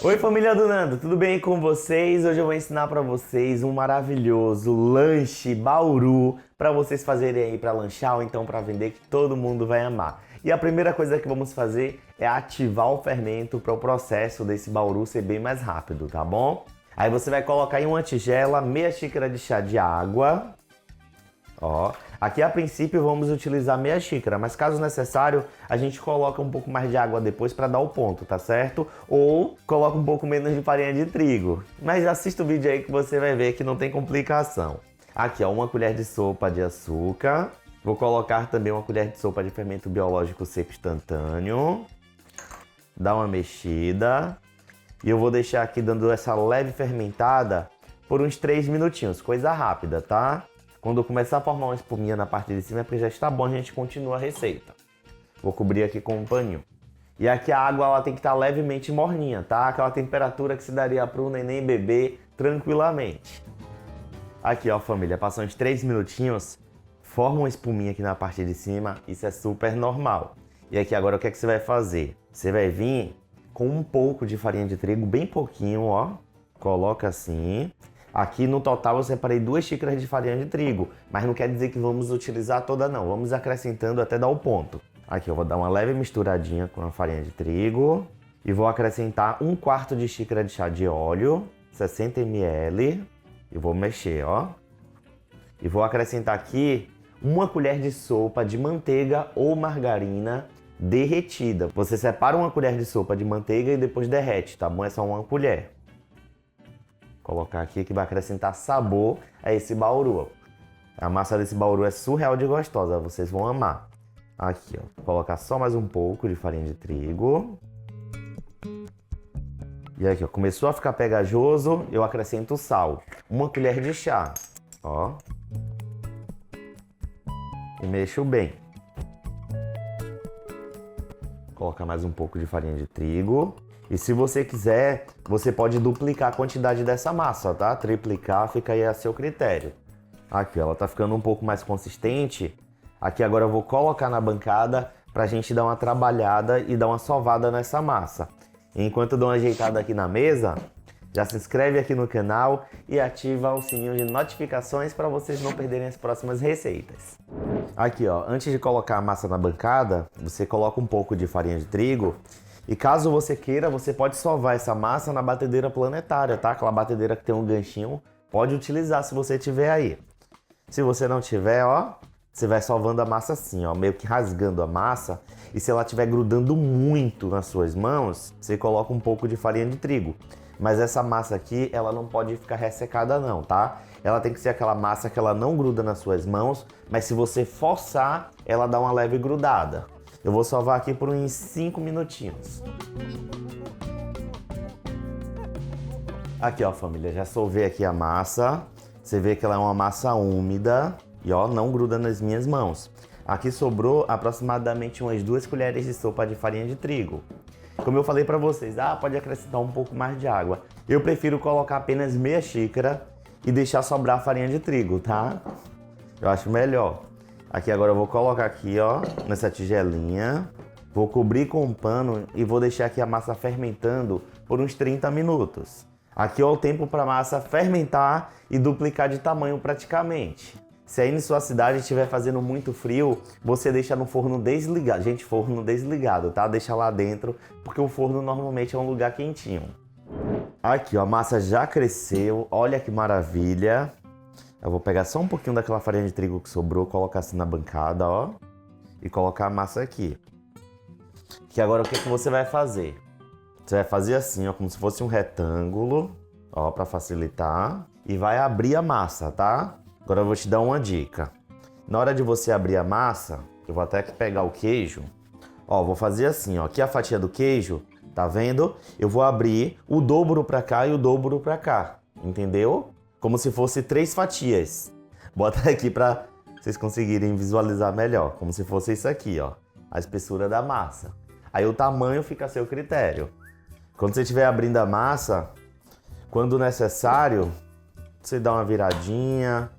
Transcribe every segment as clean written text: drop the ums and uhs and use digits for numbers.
Oi, família do Nando, tudo bem com vocês? Hoje eu vou ensinar para vocês um maravilhoso lanche Bauru para vocês fazerem aí para lanchar ou então para vender, que todo mundo vai amar. E a primeira coisa que vamos fazer é ativar o fermento para o processo desse Bauru ser bem mais rápido, tá bom? Aí você vai colocar em uma tigela meia xícara de chá de água. Ó, aqui a princípio vamos utilizar meia xícara, mas caso necessário, a gente coloca um pouco mais de água depois para dar o ponto, tá certo? Ou coloca um pouco menos de farinha de trigo. Mas assista o vídeo aí que você vai ver que não tem complicação. Aqui, ó, uma colher de sopa de açúcar. Vou colocar também uma colher de sopa de fermento biológico seco instantâneo. Dá uma mexida. E eu vou deixar aqui dando essa leve fermentada por uns 3 minutinhos, coisa rápida, tá? Quando eu começar a formar uma espuminha na parte de cima é porque já está bom, a gente continua a receita. Vou cobrir aqui com um paninho. E aqui a água ela tem que estar levemente morninha, tá? Aquela temperatura que se daria para o neném beber tranquilamente. Aqui, ó, família, passam uns 3 minutinhos, forma uma espuminha aqui na parte de cima, isso é super normal. E aqui agora o que é que você vai fazer? Você vai vir com um pouco de farinha de trigo, bem pouquinho, ó. Coloca assim. Aqui no total eu separei 2 xícaras de farinha de trigo, mas não quer dizer que vamos utilizar toda não, vamos acrescentando até dar o ponto. Aqui eu vou dar uma leve misturadinha com a farinha de trigo e vou acrescentar 1/4 de xícara de chá de óleo, 60 ml, e vou mexer, ó. E vou acrescentar aqui 1 colher de sopa de manteiga ou margarina derretida. Você separa 1 colher de sopa de manteiga e depois derrete, tá bom? É só 1 colher. Colocar aqui que vai acrescentar sabor a esse bauru. A massa desse bauru é surreal de gostosa, vocês vão amar. Aqui, ó, vou colocar só mais um pouco de farinha de trigo. E aqui, ó, começou a ficar pegajoso, eu acrescento o sal. 1 colher de chá, ó. E mexo bem. Colocar mais um pouco de farinha de trigo. E se você quiser, você pode duplicar a quantidade dessa massa, tá? Triplicar, fica aí a seu critério. Aqui, ela tá ficando um pouco mais consistente. Aqui agora eu vou colocar na bancada pra gente dar uma trabalhada e dar uma sovada nessa massa. Enquanto eu dou uma ajeitada aqui na mesa, já se inscreve aqui no canal e ativa o sininho de notificações para vocês não perderem as próximas receitas. Aqui, ó, antes de colocar a massa na bancada, você coloca um pouco de farinha de trigo. E caso você queira, você pode sovar essa massa na batedeira planetária, tá? Aquela batedeira que tem um ganchinho, pode utilizar se você tiver aí. Se você não tiver, ó, você vai sovando a massa assim, ó, meio que rasgando a massa. E se ela estiver grudando muito nas suas mãos, você coloca um pouco de farinha de trigo. Mas essa massa aqui, ela não pode ficar ressecada não, tá? Ela tem que ser aquela massa que ela não gruda nas suas mãos, mas se você forçar, ela dá uma leve grudada. Eu vou sovar aqui por uns 5 minutinhos. Aqui, ó, família, já sovei aqui a massa. Você vê que ela é uma massa úmida e, ó, não gruda nas minhas mãos. Aqui sobrou aproximadamente umas 2 colheres de sopa de farinha de trigo. Como eu falei pra vocês, pode acrescentar um pouco mais de água. Eu prefiro colocar apenas meia xícara e deixar sobrar a farinha de trigo, tá? Eu acho melhor. Aqui agora eu vou colocar aqui, ó, nessa tigelinha. Vou cobrir com um pano e vou deixar aqui a massa fermentando por uns 30 minutos. Aqui, ó, o tempo para a massa fermentar e duplicar de tamanho praticamente. Se aí na sua cidade estiver fazendo muito frio, você deixa no forno desligado. Gente, forno desligado, tá? Deixa lá dentro, porque o forno normalmente é um lugar quentinho. Aqui, ó, a massa já cresceu. Olha que maravilha. Eu vou pegar só um pouquinho daquela farinha de trigo que sobrou, colocar assim na bancada, ó. E colocar a massa aqui. Que agora o que que você vai fazer? Você vai fazer assim, ó, como se fosse um retângulo, ó, pra facilitar. E vai abrir a massa, tá? Agora eu vou te dar uma dica. Na hora de você abrir a massa, eu vou até pegar o queijo. Ó, vou fazer assim, ó. Aqui a fatia do queijo, tá vendo? Eu vou abrir o dobro pra cá e o dobro pra cá, entendeu? Como se fosse 3 fatias. Bota aqui pra vocês conseguirem visualizar melhor. Como se fosse isso aqui, ó. A espessura da massa. Aí o tamanho fica a seu critério. Quando você estiver abrindo a massa, quando necessário, você dá uma viradinha.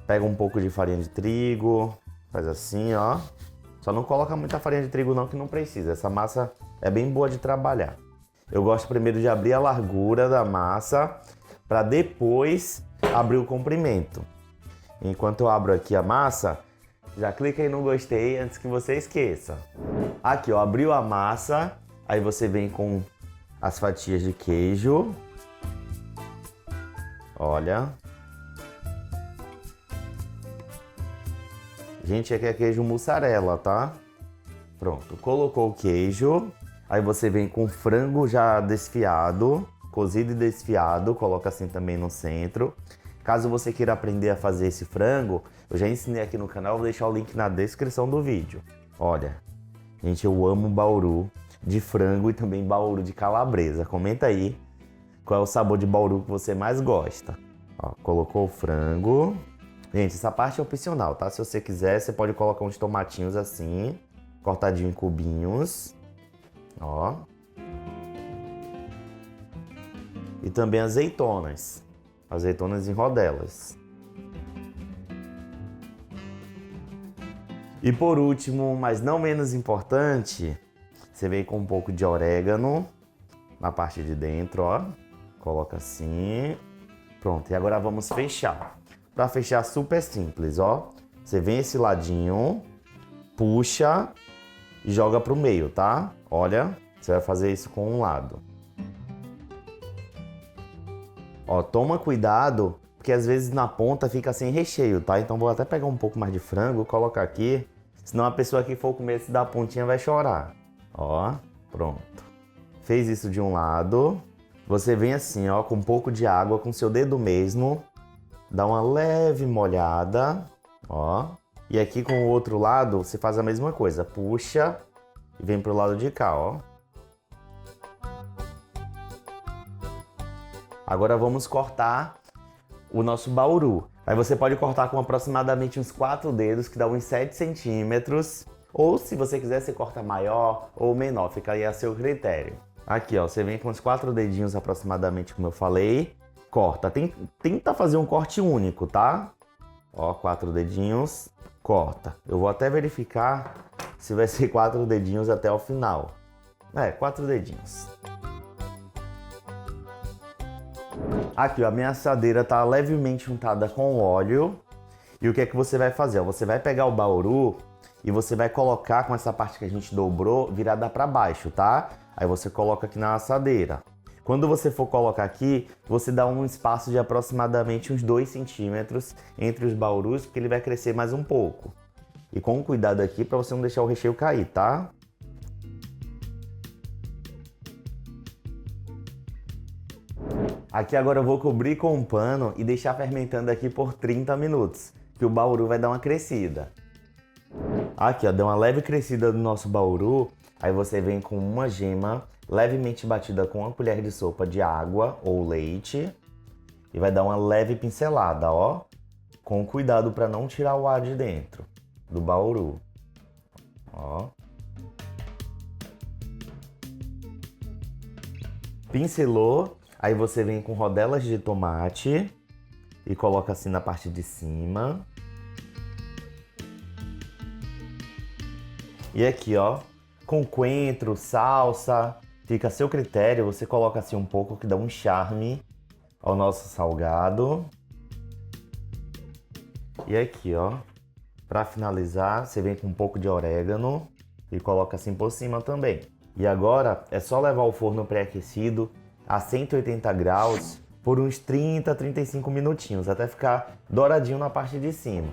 Pega um pouco de farinha de trigo. Faz assim, ó. Só não coloca muita farinha de trigo não, que não precisa. Essa massa é bem boa de trabalhar. Eu gosto primeiro de abrir a largura da massa para depois abrir o comprimento. Enquanto eu abro aqui a massa, já clica aí no gostei antes que você esqueça. Aqui, ó, abriu a massa, aí você vem com as fatias de queijo. Olha. Gente, aqui é queijo mussarela, tá? Pronto, colocou o queijo. Aí você vem com frango já desfiado, cozido e desfiado, coloca assim também no centro. Caso você queira aprender a fazer esse frango, eu já ensinei aqui no canal, vou deixar o link na descrição do vídeo. Olha, gente, eu amo bauru de frango e também bauru de calabresa. Comenta aí qual é o sabor de bauru que você mais gosta. Ó, colocou o frango. Gente, essa parte é opcional, tá? Se você quiser, você pode colocar uns tomatinhos assim, cortadinho em cubinhos. Ó. E também azeitonas. Azeitonas em rodelas. E por último, mas não menos importante, você vem com um pouco de orégano na parte de dentro, ó. Coloca assim. Pronto, e agora vamos fechar. Para fechar, super simples, ó. Você vem esse ladinho, puxa e joga pro meio, tá? Olha, você vai fazer isso com um lado. Ó, toma cuidado, porque às vezes na ponta fica sem recheio, tá? Então vou até pegar um pouco mais de frango, colocar aqui, senão a pessoa que for comer esse da pontinha vai chorar. Ó, pronto. Fez isso de um lado. Você vem assim, ó, com um pouco de água, com seu dedo mesmo, dá uma leve molhada, ó. E aqui com o outro lado, você faz a mesma coisa, puxa e vem pro lado de cá, ó. Agora vamos cortar o nosso bauru. Aí você pode cortar com aproximadamente uns 4 dedos, que dá uns 7 centímetros. Ou se você quiser, você corta maior ou menor, fica aí a seu critério. Aqui, ó, você vem com uns 4 dedinhos aproximadamente, como eu falei. Corta. Tenta fazer um corte único, tá? Ó, 4 dedinhos. Corta. Eu vou até verificar se vai ser 4 dedinhos até o final. 4 dedinhos. Aqui, ó, a minha assadeira tá levemente untada com óleo. E o que é que você vai fazer? Você vai pegar o bauru e você vai colocar com essa parte que a gente dobrou virada para baixo, tá? Aí você coloca aqui na assadeira. Quando você for colocar aqui, você dá um espaço de aproximadamente uns 2 centímetros entre os baurus, porque ele vai crescer mais um pouco. E com cuidado aqui para você não deixar o recheio cair, tá? Aqui agora eu vou cobrir com um pano e deixar fermentando aqui por 30 minutos, que o bauru vai dar uma crescida. Aqui, ó, deu uma leve crescida do nosso bauru, aí você vem com uma gema levemente batida com uma colher de sopa de água ou leite e vai dar uma leve pincelada, ó, com cuidado para não tirar o ar de dentro do bauru. Ó. Pincelou. Aí você vem com rodelas de tomate e coloca assim na parte de cima. E aqui, ó, com coentro, salsa, fica a seu critério. Você coloca assim um pouco que dá um charme ao nosso salgado. E aqui, ó, para finalizar, você vem com um pouco de orégano e coloca assim por cima também. E agora é só levar o forno pré-aquecido a 180 graus por uns 30, 35 minutinhos, até ficar douradinho na parte de cima.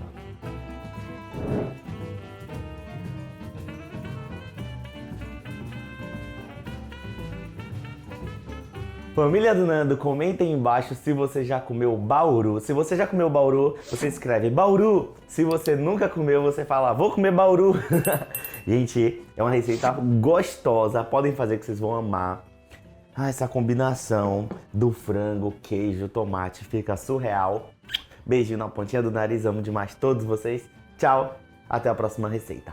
Família do Nando, comenta aí embaixo se você já comeu bauru. Se você já comeu bauru, você escreve bauru. Se você nunca comeu, você fala vou comer bauru. Gente, é uma receita gostosa, podem fazer que vocês vão amar. Essa combinação do frango, queijo, tomate fica surreal. Beijinho na pontinha do nariz, amo demais todos vocês. Tchau, até a próxima receita.